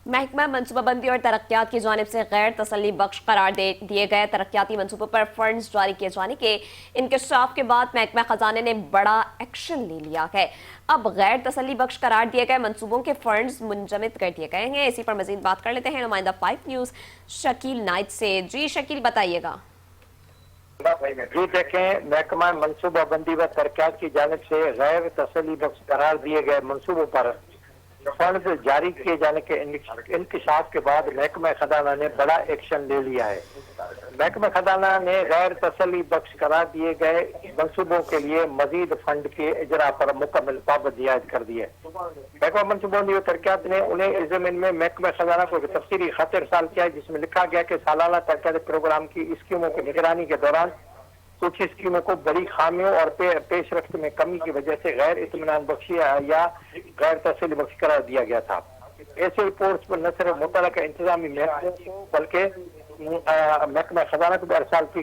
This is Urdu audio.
محکمہ منصوبہ بندی اور ترقیات کی جانب سے غیر تسلی بخش قرار دیے گئے ترقیاتی منصوبوں پر فنڈز جاری کیے جانے کے انکشاف کے بعد محکمہ خزانے نے بڑا ایکشن لے لیا ہے۔ اب غیر تسلی بخش قرار دیے گئے منصوبوں کے فنڈز منجمد کر دیے گئے ہیں۔ اسی پر مزید بات کر لیتے ہیں نمائندہ 5 نیوز شکیل نائٹ سے۔ جی شکیل، بتائیے گا۔ جی دیکھیں، محکمہ منصوبہ بندی و ترقیات کی جانب سے غیر تسلی بخش قرار دیے گئے منصوبوں پر فنڈ جاری کیے جانے کے انکشاف کے بعد محکمہ خزانہ نے بڑا ایکشن لے لیا ہے۔ محکمہ خزانہ نے غیر تسلی بخش قرار دیے گئے منصوبوں کے لیے مزید فنڈ کے اجرا پر مکمل پابندی عائد کر دی ہے۔ محکمہ منصوبہ بندی و ترقیات نے انہیں اس ضمن میں محکمہ خزانہ کو ایک تفصیلی خط ارسال کیا ہے، جس میں لکھا گیا کہ سالانہ ترقیاتی پروگرام کی اسکیموں کی نگرانی کے دوران کچھ اسکیموں کو بڑی خامیوں اور پیش رفت میں کمی کی وجہ سے غیر اطمینان بخشی یا غیر تسلی بخش قرار دیا گیا تھا۔ ایسے رپورٹس پر نہ صرف متعلقہ انتظامی محکموں کو بلکہ محکمہ خزانہ کو بھی ارسال کی